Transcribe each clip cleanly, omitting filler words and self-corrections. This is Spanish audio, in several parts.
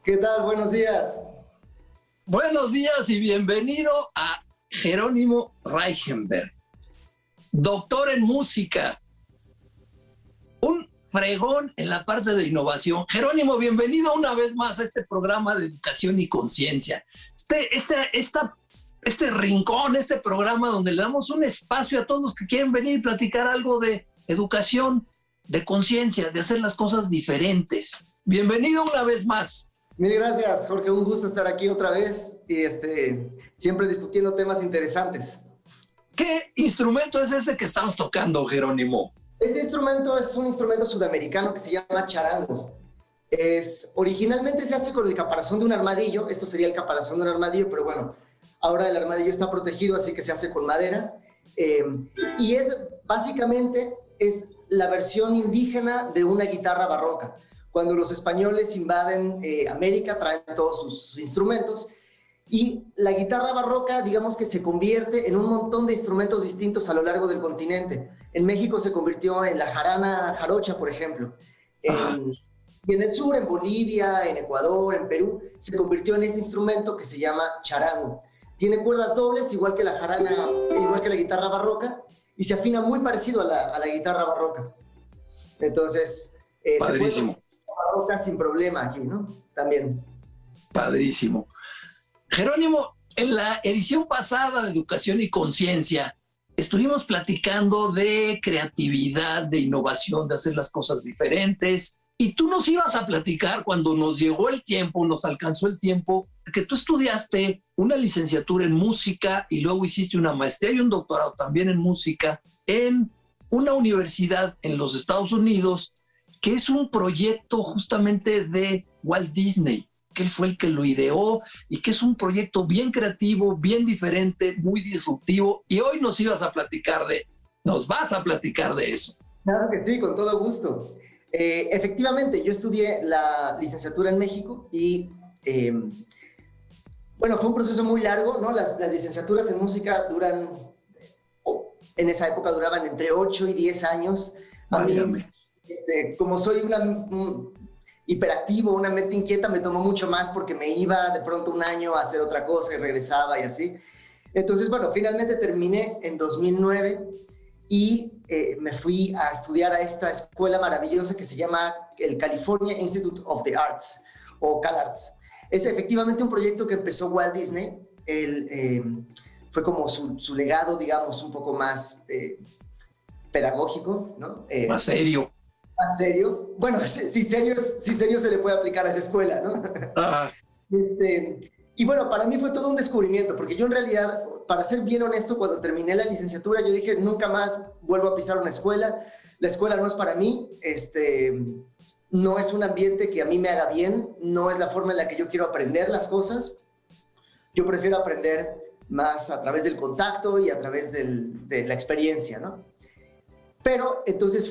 ¿Qué tal? Buenos días. Buenos días y bienvenido a Jerónimo Reichenberg, doctor en música, un fregón en la parte de innovación. Jerónimo, bienvenido una vez más a este programa de educación y conciencia. Este rincón, este programa donde le damos un espacio a todos los que quieren venir y platicar algo de educación, de conciencia, de hacer las cosas diferentes. Bienvenido una vez más. Mil gracias, Jorge. Un gusto estar aquí otra vez y siempre discutiendo temas interesantes. ¿Qué instrumento es este que estamos tocando, Jerónimo? Este instrumento es un instrumento sudamericano que se llama charango. Originalmente se hace con el caparazón de un armadillo. Esto sería el caparazón de un armadillo, pero bueno, ahora el armadillo está protegido, así que se hace con madera. Y básicamente es la versión indígena de una guitarra barroca. Cuando los españoles invaden América, traen todos sus instrumentos y la guitarra barroca, digamos que se convierte en un montón de instrumentos distintos a lo largo del continente. En México se convirtió en la jarana jarocha, por ejemplo. Y en el sur, en Bolivia, en Ecuador, en Perú, se convirtió en este instrumento que se llama charango. Tiene cuerdas dobles, igual que la jarana, igual que la guitarra barroca, y se afina muy parecido a la guitarra barroca. Entonces, padrísimo. Sin problema aquí, ¿no? También. Padrísimo. Jerónimo, en la edición pasada de Educación y Conciencia estuvimos platicando de creatividad, de innovación, de hacer las cosas diferentes, y tú nos ibas a platicar cuando nos llegó el tiempo, nos alcanzó el tiempo, que tú estudiaste una licenciatura en música y luego hiciste una maestría y un doctorado también en música en una universidad en los Estados Unidos, que es un proyecto justamente de Walt Disney, que él fue el que lo ideó y que es un proyecto bien creativo, bien diferente, muy disruptivo. Y hoy nos vas a platicar de eso. Claro que sí, con todo gusto. Efectivamente, yo estudié la licenciatura en México y, bueno, fue un proceso muy largo, ¿no? Las licenciaturas en música en esa época duraban entre 8 y 10 años. A mí, como soy un hiperactivo, una mente inquieta, me tomó mucho más porque me iba de pronto un año a hacer otra cosa y regresaba y así. Entonces, bueno, finalmente terminé en 2009 y me fui a estudiar a esta escuela maravillosa que se llama el California Institute of the Arts, o CalArts. Es efectivamente un proyecto que empezó Walt Disney. Fue como su legado, digamos, un poco más pedagógico, ¿no? Más serio. Más serio. Bueno, si serio se le puede aplicar a esa escuela, ¿no? Y bueno, para mí fue todo un descubrimiento, porque yo en realidad, para ser bien honesto, cuando terminé la licenciatura, yo dije, nunca más vuelvo a pisar una escuela. La escuela no es para mí, no es un ambiente que a mí me haga bien, no es la forma en la que yo quiero aprender las cosas. Yo prefiero aprender más a través del contacto y a través de la experiencia, ¿no? Pero entonces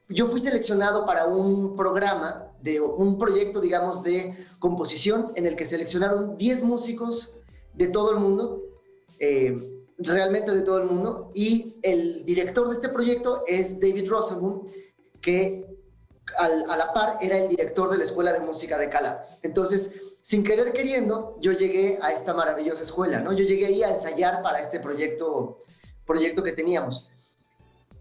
yo fui seleccionado para un programa, un proyecto, digamos, de composición en el que seleccionaron 10 músicos de todo el mundo, realmente de todo el mundo, y el director de este proyecto es David Rosenblum, que a la par era el director de la Escuela de Música de CalArts. Entonces, sin querer queriendo, yo llegué a esta maravillosa escuela, ¿no? Yo llegué ahí a ensayar para este proyecto que teníamos.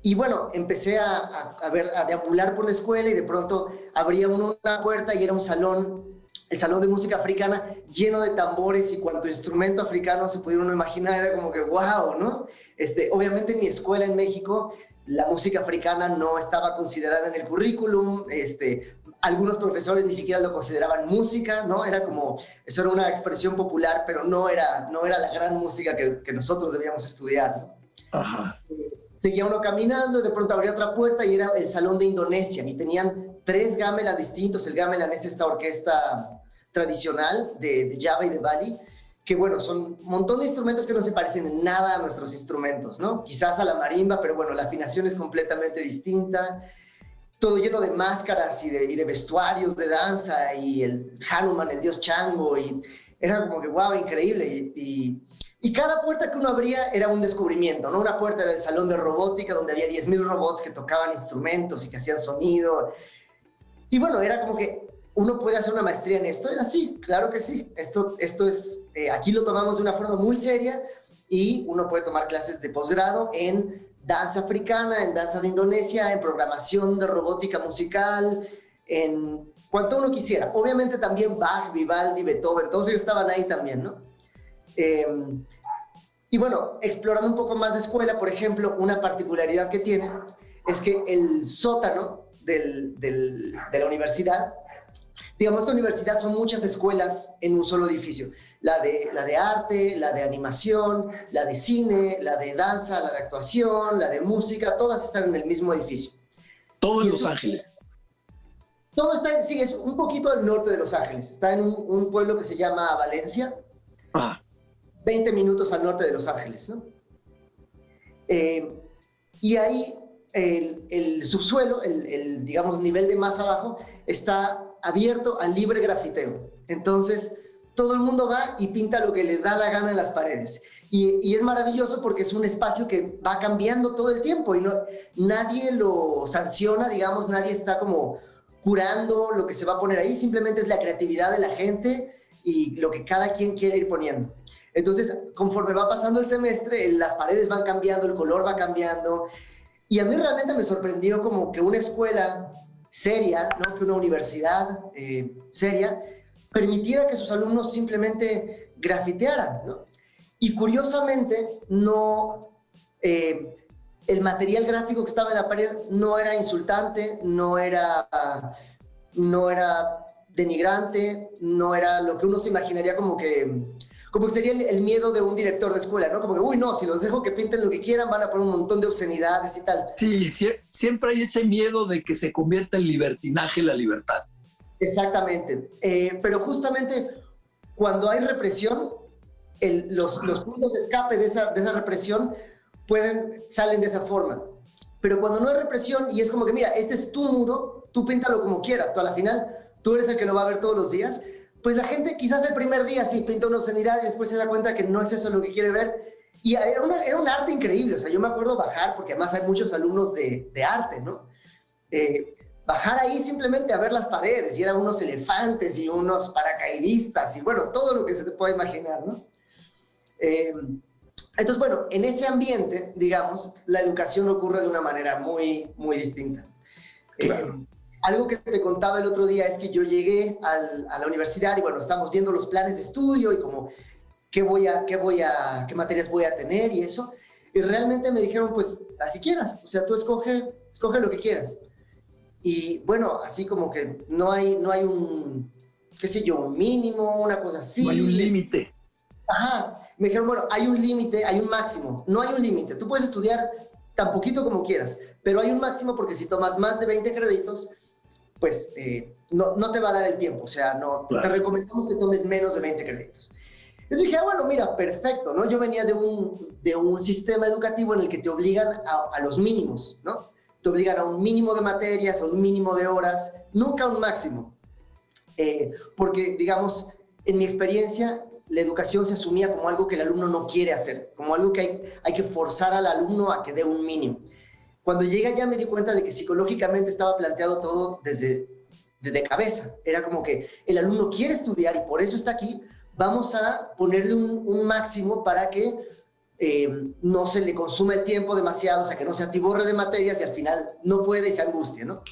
Y bueno, empecé a deambular por la escuela y de pronto abría una puerta y era un salón, el salón de música africana, lleno de tambores y cuanto instrumento africano se pudiera uno imaginar, era como que wow, ¿no? Obviamente en mi escuela en México la música africana no estaba considerada en el currículum, algunos profesores ni siquiera lo consideraban música, ¿no? Era como, eso era una expresión popular, pero no era la gran música que nosotros debíamos estudiar, ¿no? Ajá. Seguía uno caminando, de pronto abría otra puerta y era el Salón de Indonesia, y tenían 3 gamelan distintos. El gamelan es esta orquesta tradicional de Java y de Bali, que bueno, son un montón de instrumentos que no se parecen en nada a nuestros instrumentos, ¿no? Quizás a la marimba, pero bueno, la afinación es completamente distinta. Todo lleno de máscaras y de vestuarios de danza, y el Hanuman, el dios Chango, y era como que wow, increíble. Y cada puerta que uno abría era un descubrimiento, ¿no? Una puerta era el salón de robótica, donde había 10,000 robots que tocaban instrumentos y que hacían sonido. Y bueno, era como que ¿uno puede hacer una maestría en esto? Era sí, claro que sí. Esto es, aquí lo tomamos de una forma muy seria y uno puede tomar clases de posgrado en danza africana, en danza de Indonesia, en programación de robótica musical, en cuanto uno quisiera. Obviamente también Bach, Vivaldi, Beethoven, todos ellos estaban ahí también, ¿no? Y bueno, explorando un poco más de escuela, por ejemplo, una particularidad que tiene es que el sótano de la universidad, digamos, esta universidad son muchas escuelas en un solo edificio. La de arte, la de animación, la de cine, la de danza, la de actuación, la de música, todas están en el mismo edificio. Todo en Los Ángeles. Todo está, sí, es un poquito al norte de Los Ángeles. Está en un pueblo que se llama Valencia. 20 minutos al norte de Los Ángeles, ¿no? Y ahí el subsuelo, digamos, nivel de más abajo, está abierto al libre grafiteo. Entonces, todo el mundo va y pinta lo que le da la gana en las paredes. Y es maravilloso porque es un espacio que va cambiando todo el tiempo y nadie lo sanciona, digamos, nadie está como curando lo que se va a poner ahí, simplemente es la creatividad de la gente y lo que cada quien quiere ir poniendo. Entonces, conforme va pasando el semestre, las paredes van cambiando, el color va cambiando. Y a mí realmente me sorprendió como que una escuela seria, ¿no? Que una universidad seria, permitiera que sus alumnos simplemente grafitearan, ¿no? Y curiosamente, el material gráfico que estaba en la pared no era insultante, no era denigrante, no era lo que uno se imaginaría como que sería el miedo de un director de escuela, ¿no? Como que, uy, no, si los dejo que pinten lo que quieran, van a poner un montón de obscenidades y tal. Sí, siempre hay ese miedo de que se convierta en libertinaje la libertad. Exactamente. Pero justamente cuando hay represión, los puntos de escape de esa represión salen de esa forma. Pero cuando no hay represión y es como que, mira, este es tu muro, tú píntalo como quieras, tú a la final, tú eres el que lo va a ver todos los días, pues la gente quizás el primer día sí pinta una obscenidad y después se da cuenta que no es eso lo que quiere ver. Y era un arte increíble. O sea, yo me acuerdo bajar, porque además hay muchos alumnos de arte, ¿no? Bajar ahí simplemente a ver las paredes y eran unos elefantes y unos paracaidistas y bueno, todo lo que se te pueda imaginar, ¿no? Entonces, bueno, en ese ambiente, digamos, la educación ocurre de una manera muy, muy distinta. Claro. Algo que te contaba el otro día es que yo llegué a la universidad y bueno, estamos viendo los planes de estudio y como qué materias voy a tener y eso. Y realmente me dijeron, pues, las que quieras. O sea, tú escoge lo que quieras. Y bueno, así como que no hay un, qué sé yo, un mínimo, una cosa así. No hay un límite. Ajá. Me dijeron, bueno, hay un límite, hay un máximo. No hay un límite. Tú puedes estudiar tan poquito como quieras, pero hay un máximo porque si tomas más de 20 créditos, pues no te va a dar el tiempo. O sea, no, claro. Te recomendamos que tomes menos de 20 créditos. Entonces dije, bueno, mira, perfecto, ¿no? Yo venía de un sistema educativo en el que te obligan a los mínimos, ¿no? Te obligan a un mínimo de materias, a un mínimo de horas, nunca a un máximo. Porque, digamos, en mi experiencia, la educación se asumía como algo que el alumno no quiere hacer, como algo que hay que forzar al alumno a que dé un mínimo. Cuando llegué allá me di cuenta de que psicológicamente estaba planteado todo desde cabeza. Era como que el alumno quiere estudiar y por eso está aquí. Vamos a ponerle un máximo para que no se le consuma el tiempo demasiado, o sea, que no se atiborre de materias y al final no puede y se angustia, ¿no?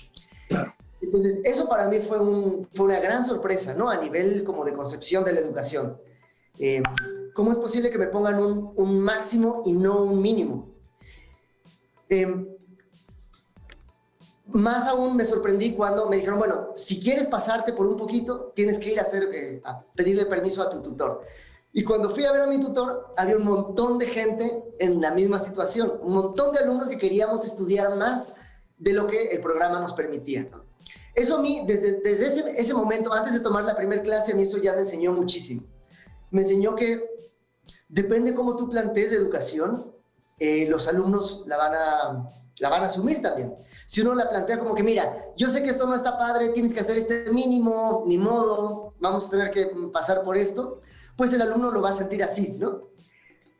Claro. Entonces, eso para mí fue una gran sorpresa, ¿no? A nivel como de concepción de la educación. ¿Cómo es posible que me pongan un máximo y no un mínimo? Más aún me sorprendí cuando me dijeron, bueno, si quieres pasarte por un poquito, tienes que ir a pedirle permiso a tu tutor. Y cuando fui a ver a mi tutor, había un montón de gente en la misma situación, un montón de alumnos que queríamos estudiar más de lo que el programa nos permitía, ¿no? Eso a mí, desde ese momento, antes de tomar la primera clase, a mí eso ya me enseñó muchísimo. Me enseñó que depende cómo tú plantees la educación, los alumnos la van a asumir también. Si uno la plantea como que, mira, yo sé que esto no está padre, tienes que hacer este mínimo, ni modo, vamos a tener que pasar por esto, pues el alumno lo va a sentir así, ¿no?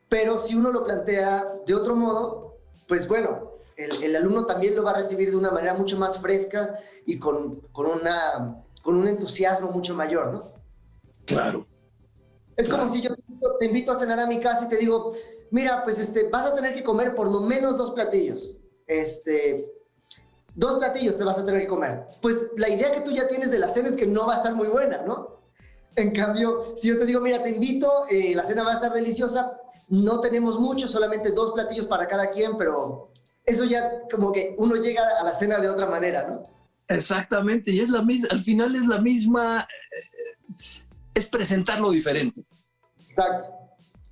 Pero si uno lo plantea de otro modo, pues bueno, el alumno también lo va a recibir de una manera mucho más fresca y con con un entusiasmo mucho mayor, ¿no? Claro. Es Claro. como si yo te invito a cenar a mi casa y te digo, mira, pues vas a tener que comer por lo menos 2 platillos. 2 platillos te vas a tener que comer. Pues la idea que tú ya tienes de la cena es que no va a estar muy buena, ¿no? En cambio, si yo te digo, mira, te invito, la cena va a estar deliciosa, no tenemos mucho, solamente 2 platillos para cada quien, pero eso ya como que uno llega a la cena de otra manera, ¿no? Exactamente, y es la misma, al final es la misma, es presentarlo diferente. Exacto,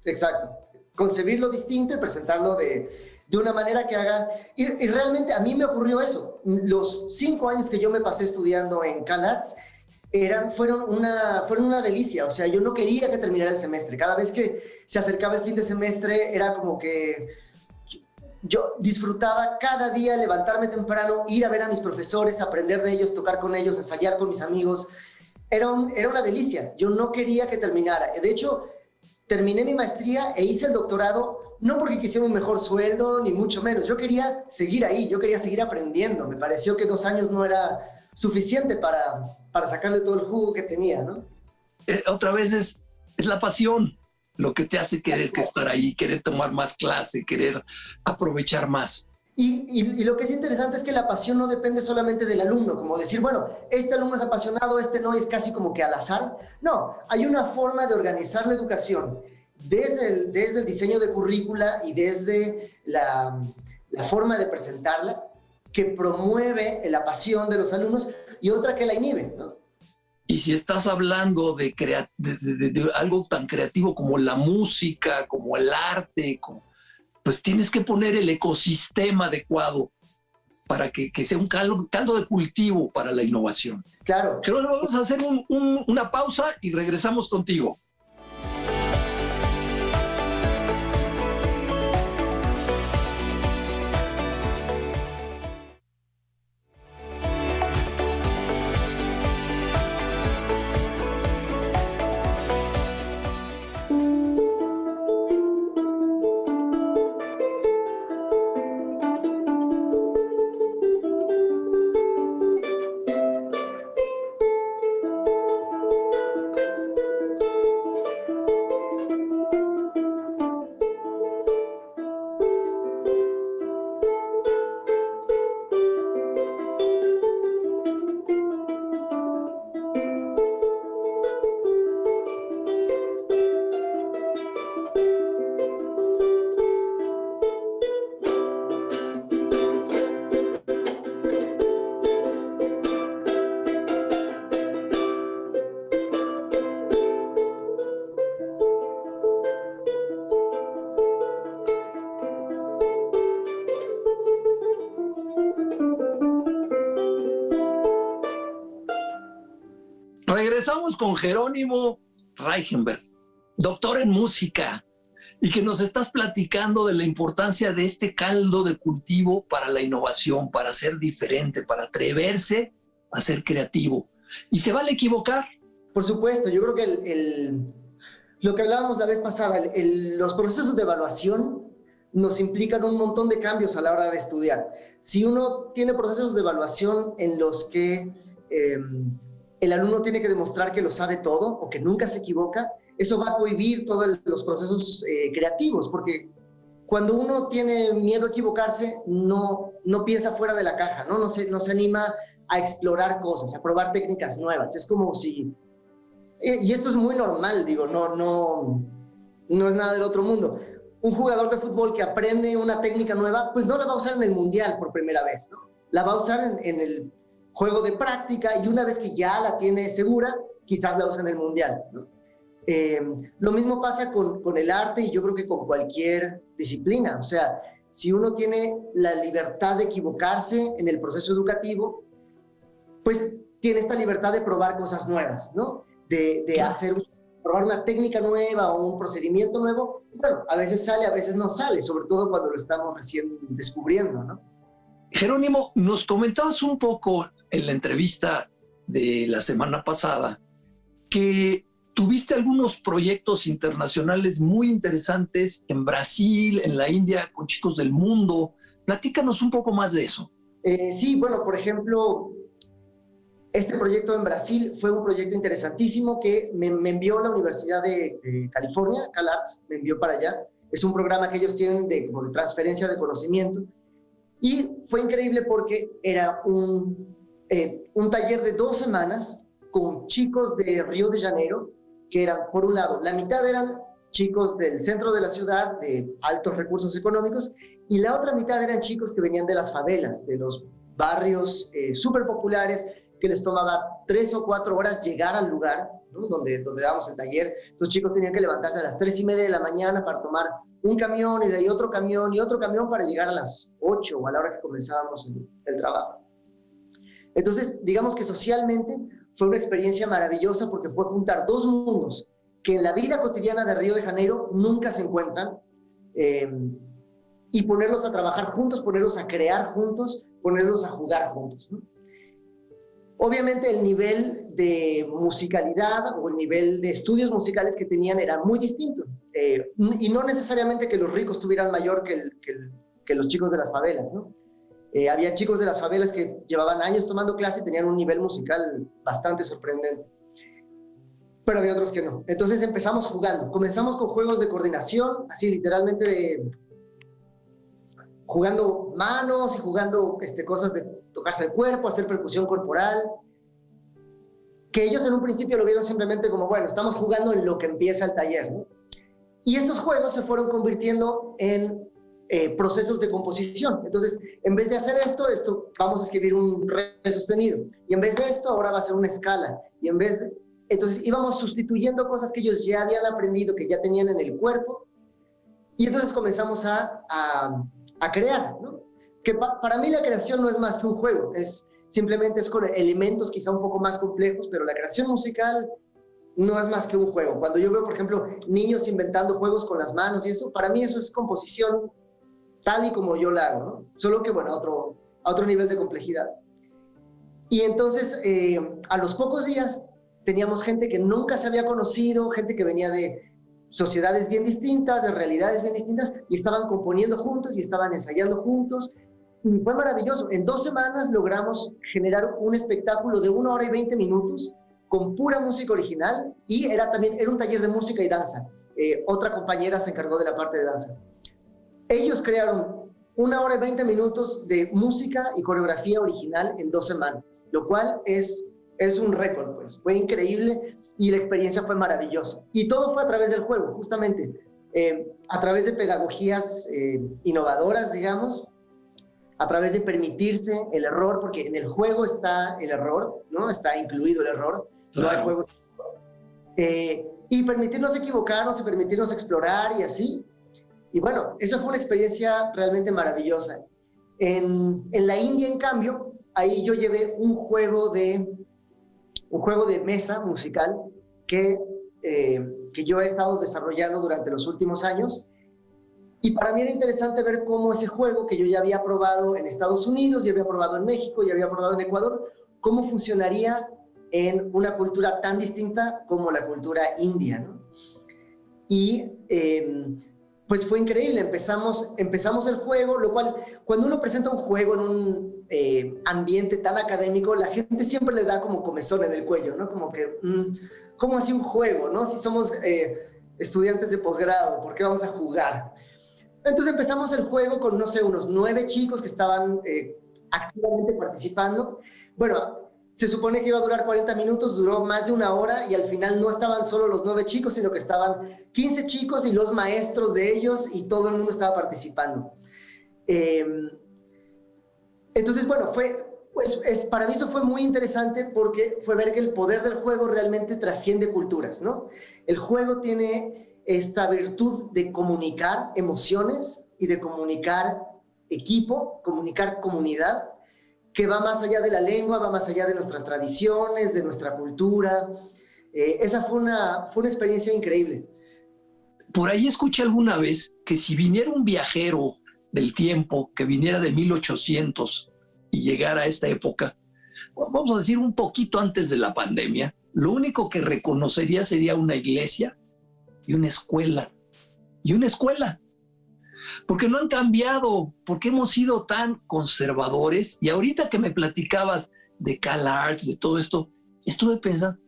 exacto. Concebirlo distinto y presentarlo de una manera que haga... Y realmente a mí me ocurrió eso. Los 5 años que yo me pasé estudiando en CalArts fueron una delicia. O sea, yo no quería que terminara el semestre. Cada vez que se acercaba el fin de semestre era como que yo disfrutaba cada día levantarme temprano, ir a ver a mis profesores, aprender de ellos, tocar con ellos, ensayar con mis amigos. Era una delicia. Yo no quería que terminara. De hecho, terminé mi maestría e hice el doctorado no porque quisiera un mejor sueldo, ni mucho menos. Yo quería seguir ahí, yo quería seguir aprendiendo. Me pareció que 2 años no era suficiente para sacarle todo el jugo que tenía, ¿no? Otra vez es la pasión lo que te hace querer que estar ahí, querer tomar más clase, querer aprovechar más. Y lo que es interesante es que la pasión no depende solamente del alumno, como decir, bueno, este alumno es apasionado, este no, es casi como que al azar. No, hay una forma de organizar la educación desde el diseño de currícula y desde la forma de presentarla que promueve la pasión de los alumnos y otra que la inhibe, ¿no? Y si estás hablando de algo tan creativo como la música, como el arte, pues tienes que poner el ecosistema adecuado para que sea un caldo de cultivo para la innovación. Claro. Pero vamos a hacer una pausa y regresamos contigo. Regresamos con Jerónimo Reichenberg, doctor en música, y que nos estás platicando de la importancia de este caldo de cultivo para la innovación, para ser diferente, para atreverse a ser creativo. ¿Y se vale equivocar? Por supuesto, yo creo que lo que hablábamos la vez pasada, los procesos de evaluación nos implican un montón de cambios a la hora de estudiar. Si uno tiene procesos de evaluación en los que el alumno tiene que demostrar que lo sabe todo o que nunca se equivoca, eso va a cohibir todos los procesos creativos, porque cuando uno tiene miedo a equivocarse, no piensa fuera de la caja, no se anima a explorar cosas, a probar técnicas nuevas. Es como si... Y esto es muy normal, digo, no es nada del otro mundo. Un jugador de fútbol que aprende una técnica nueva, pues no la va a usar en el mundial por primera vez, ¿no? La va a usar en el juego de práctica y una vez que ya la tiene segura, quizás la usa en el mundial, ¿no? Lo mismo pasa con el arte y yo creo que con cualquier disciplina. O sea, si uno tiene la libertad de equivocarse en el proceso educativo, pues tiene esta libertad de probar cosas nuevas, ¿no? De probar una técnica nueva o un procedimiento nuevo. Bueno, a veces sale, a veces no sale, sobre todo cuando lo estamos recién descubriendo, ¿no? Jerónimo, nos comentabas un poco en la entrevista de la semana pasada que tuviste algunos proyectos internacionales muy interesantes en Brasil, en la India, con chicos del mundo. Platícanos un poco más de eso. Sí, bueno, por ejemplo, Este proyecto en Brasil fue un proyecto interesantísimo que me envió la Universidad de California, CalArts, me envió para allá. Es un programa que ellos tienen como de transferencia de conocimiento. Y fue increíble porque era un taller de 2 semanas con chicos de Río de Janeiro, que eran, por un lado, la mitad eran chicos del centro de la ciudad, de altos recursos económicos, y la otra mitad eran chicos que venían de las favelas, de los barrios súper populares, que les tomaba 3 o 4 horas llegar al lugar, ¿no? donde dábamos el taller. Esos chicos tenían que levantarse a las 3:30 de la mañana para tomar un camión y de ahí otro camión y otro camión para llegar a las 8 o a la hora que comenzábamos el trabajo. Entonces, digamos que socialmente fue una experiencia maravillosa porque fue juntar 2 mundos que en la vida cotidiana de Río de Janeiro nunca se encuentran, y ponerlos a trabajar juntos, ponerlos a crear juntos, ponerlos a jugar juntos, ¿no? Obviamente el nivel de musicalidad o el nivel de estudios musicales que tenían era muy distinto, y no necesariamente que los ricos tuvieran mayor que los chicos de las favelas, ¿no? Había chicos de las favelas que llevaban años tomando clase y tenían un nivel musical bastante sorprendente, pero había otros que no. Entonces empezamos jugando, comenzamos con juegos de coordinación, así literalmente jugando manos y jugando cosas de tocarse el cuerpo, hacer percusión corporal, que ellos en un principio lo vieron simplemente como, bueno, estamos jugando en lo que empieza el taller, ¿no? Y estos juegos se fueron convirtiendo en procesos de composición. Entonces, en vez de hacer esto, vamos a escribir un re sostenido, y en vez de esto, ahora va a ser una escala, y en vez de... Entonces íbamos sustituyendo cosas que ellos ya habían aprendido, que ya tenían en el cuerpo, y entonces comenzamos a crear, ¿no? Que para mí la creación no es más que un juego, simplemente es con elementos quizá un poco más complejos, pero la creación musical no es más que un juego. Cuando yo veo, por ejemplo, niños inventando juegos con las manos y eso, para mí eso es composición tal y como yo la hago, ¿no? Solo que, bueno, a otro nivel de complejidad. Y entonces, a los pocos días, teníamos gente que nunca se había conocido, gente que venía de sociedades bien distintas, de realidades bien distintas, y estaban componiendo juntos y estaban ensayando juntos. Y fue maravilloso. En 2 semanas logramos generar un espectáculo de 1 hora y 20 minutos con pura música original, y era un taller de música y danza. Otra compañera se encargó de la parte de danza. Ellos crearon 1 hora y 20 minutos de música y coreografía original en 2 semanas, lo cual es un récord, pues. Fue increíble y la experiencia fue maravillosa. Y todo fue a través del juego, justamente, a través de pedagogías innovadoras, digamos, a través de permitirse el error, porque en el juego está el error, ¿no? Está incluido el error, no hay juegos. Y permitirnos equivocarnos y permitirnos explorar y así. Y bueno, esa fue una experiencia realmente maravillosa. En la India, en cambio, ahí yo llevé un juego de mesa musical que yo he estado desarrollando durante los últimos años. Y para mí era interesante ver cómo ese juego, que yo ya había probado en Estados Unidos, ya había probado en México, ya había probado en Ecuador, cómo funcionaría en una cultura tan distinta como la cultura india, ¿no? Y pues fue increíble. Empezamos el juego, lo cual, cuando uno presenta un juego en un ambiente tan académico, la gente siempre le da como comezón en el cuello, ¿no? Como que, ¿cómo así un juego, no? Si somos estudiantes de posgrado, ¿por qué vamos a jugar? Entonces empezamos el juego con, no sé, unos 9 chicos que estaban activamente participando. Bueno, se supone que iba a durar 40 minutos, duró más de 1 hora, y al final no estaban solo los 9 chicos, sino que estaban 15 chicos y los maestros de ellos, y todo el mundo estaba participando. Entonces, bueno, para mí eso fue muy interesante, porque fue ver que el poder del juego realmente trasciende culturas, ¿no? El juego tiene esta virtud de comunicar emociones y de comunicar equipo, comunicar comunidad, que va más allá de la lengua, va más allá de nuestras tradiciones, de nuestra cultura. Esa fue una experiencia increíble. Por ahí escuché alguna vez que si viniera un viajero del tiempo, que viniera de 1800 y llegara a esta época, vamos a decir un poquito antes de la pandemia, lo único que reconocería sería una iglesia y una escuela. Y una escuela. Porque no han cambiado, porque hemos sido tan conservadores. Y ahorita que me platicabas de CalArts, de todo esto, estuve pensando,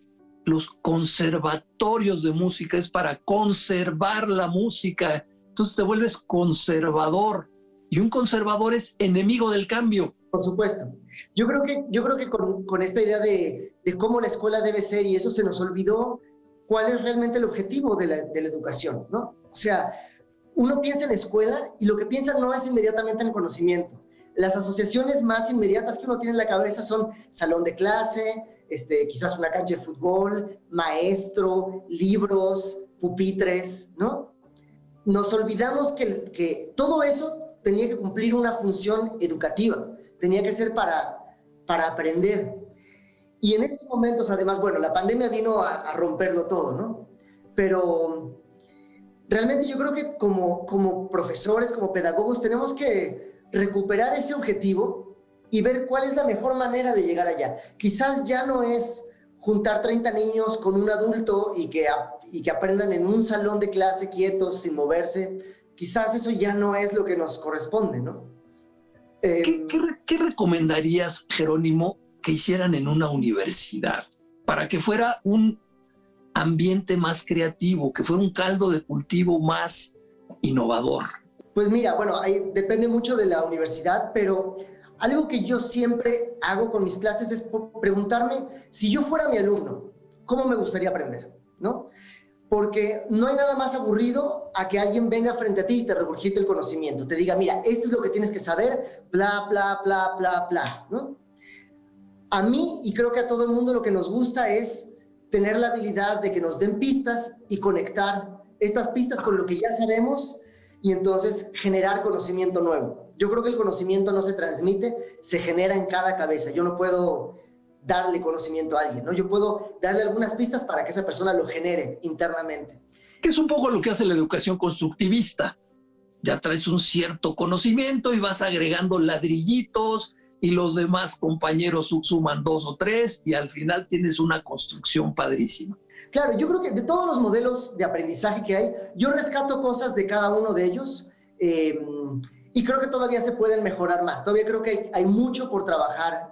los conservatorios de música es para conservar la música. Entonces te vuelves conservador y un conservador es enemigo del cambio. Por supuesto. Yo creo que con esta idea de cómo la escuela debe ser, y eso se nos olvidó, cuál es realmente el objetivo de la educación, ¿no? O sea, uno piensa en escuela y lo que piensa no es inmediatamente en el conocimiento. Las asociaciones más inmediatas que uno tiene en la cabeza son salón de clase, quizás una cancha de fútbol, maestro, libros, pupitres, ¿no? Nos olvidamos que todo eso tenía que cumplir una función educativa, tenía que ser para aprender. Y en estos momentos, además, bueno, la pandemia vino a romperlo todo, ¿no? Pero realmente yo creo que como profesores, como pedagogos, tenemos que recuperar ese objetivo y ver cuál es la mejor manera de llegar allá. Quizás ya no es juntar 30 niños con un adulto y que aprendan en un salón de clase quietos, sin moverse. Quizás eso ya no es lo que nos corresponde, ¿no? ¿Qué recomendarías, Jerónimo, que hicieran en una universidad para que fuera un ambiente más creativo, que fuera un caldo de cultivo más innovador? Pues mira, bueno, depende mucho de la universidad, pero algo que yo siempre hago con mis clases es preguntarme, si yo fuera mi alumno, ¿cómo me gustaría aprender? ¿No? Porque no hay nada más aburrido a que alguien venga frente a ti y te regurgite el conocimiento, te diga, mira, esto es lo que tienes que saber, bla, bla, bla, bla, bla, ¿no? A mí, y creo que a todo el mundo, lo que nos gusta es tener la habilidad de que nos den pistas y conectar estas pistas con lo que ya sabemos y entonces generar conocimiento nuevo. Yo creo que el conocimiento no se transmite, se genera en cada cabeza. Yo no puedo darle conocimiento a alguien, ¿no? Yo puedo darle algunas pistas para que esa persona lo genere internamente. Que es un poco lo que hace la educación constructivista. Ya traes un cierto conocimiento y vas agregando ladrillitos y los demás compañeros suman 2 o 3 y al final tienes una construcción padrísima. Claro, yo creo que de todos los modelos de aprendizaje que hay, yo rescato cosas de cada uno de ellos y creo que todavía se pueden mejorar más. Todavía creo que hay mucho por trabajar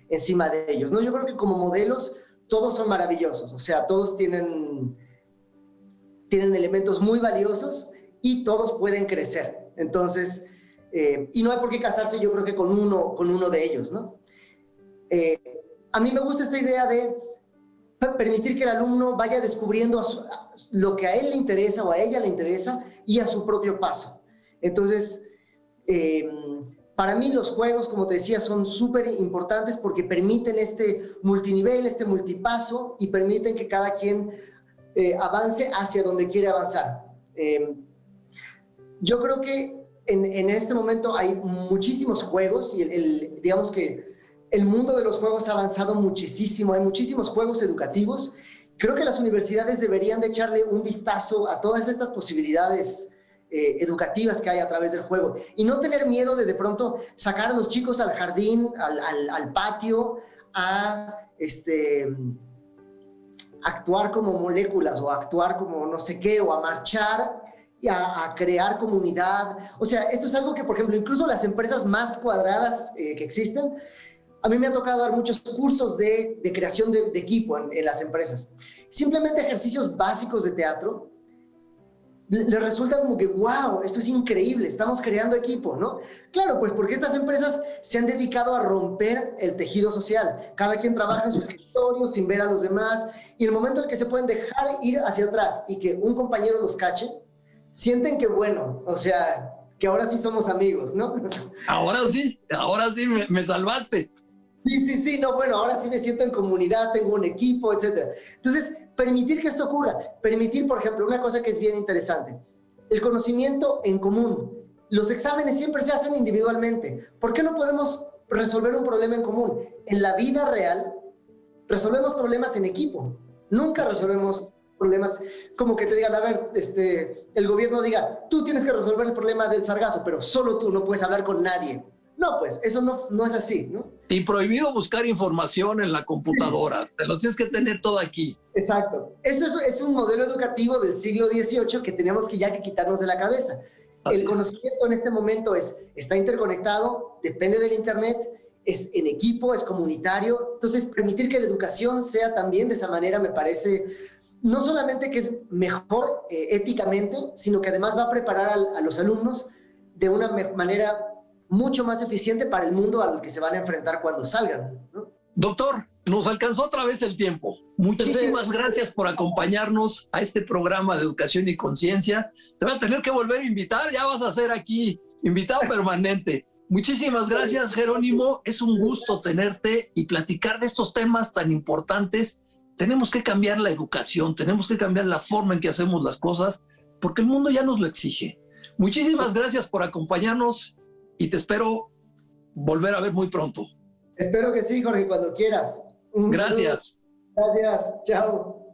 encima de ellos, ¿no? Yo creo que como modelos todos son maravillosos, o sea, todos tienen elementos muy valiosos y todos pueden crecer. Entonces, y no hay por qué casarse, yo creo que con uno de ellos, ¿no? A mí me gusta esta idea de permitir que el alumno vaya descubriendo lo que a él le interesa o a ella le interesa y a su propio paso. Entonces, para mí los juegos, como te decía, son súper importantes porque permiten este multinivel, este multipaso y permiten que cada quien avance hacia donde quiere avanzar. Yo creo que en este momento hay muchísimos juegos y digamos que el mundo de los juegos ha avanzado muchísimo, hay muchísimos juegos educativos. Creo que las universidades deberían de echarle un vistazo a todas estas posibilidades educativas que hay a través del juego y no tener miedo de pronto sacar a los chicos al jardín, al patio, a actuar como moléculas o actuar como no sé qué o a marchar y a crear comunidad. O sea, esto es algo que, por ejemplo, incluso las empresas más cuadradas que existen, a mí me ha tocado dar muchos cursos de creación de equipo en las empresas. Simplemente ejercicios básicos de teatro les resulta como que, wow, esto es increíble, estamos creando equipo, ¿no? Claro, pues porque estas empresas se han dedicado a romper el tejido social. Cada quien trabaja en su escritorio sin ver a los demás y en el momento en que se pueden dejar ir hacia atrás y que un compañero los cache, sienten que, bueno, o sea, que ahora sí somos amigos, ¿no? Ahora sí me salvaste. Sí, no, bueno, ahora sí me siento en comunidad, tengo un equipo, etc. Entonces, permitir que esto ocurra, permitir, por ejemplo, una cosa que es bien interesante, el conocimiento en común. Los exámenes siempre se hacen individualmente. ¿Por qué no podemos resolver un problema en común? En la vida real, resolvemos problemas en equipo. Nunca resolvemos problemas como que te digan, a ver, el gobierno diga, tú tienes que resolver el problema del sargazo, pero solo tú, no puedes hablar con nadie. No, pues eso no es así, ¿no? Y prohibido buscar información en la computadora. Te lo tienes que tener todo aquí. Exacto. Eso es un modelo educativo del siglo XVIII que tenemos que quitarnos de la cabeza. El conocimiento en este momento está interconectado, depende del internet es en equipo, es comunitario. Entonces, permitir que la educación sea también de esa manera me parece no solamente que es mejor éticamente, sino que además va a preparar a los alumnos de una manera mucho más eficiente para el mundo al que se van a enfrentar cuando salgan, ¿no? Doctor, nos alcanzó otra vez el tiempo. Muchísimas gracias por acompañarnos a este programa de Educación y Conciencia. Te voy a tener que volver a invitar, ya vas a ser aquí invitado permanente. Muchísimas gracias, Jerónimo. Es un gusto tenerte y platicar de estos temas tan importantes. Tenemos que cambiar la educación, tenemos que cambiar la forma en que hacemos las cosas, porque el mundo ya nos lo exige. Muchísimas gracias por acompañarnos y te espero volver a ver muy pronto. Espero que sí, Jorge, cuando quieras. Gracias. Gracias, chao.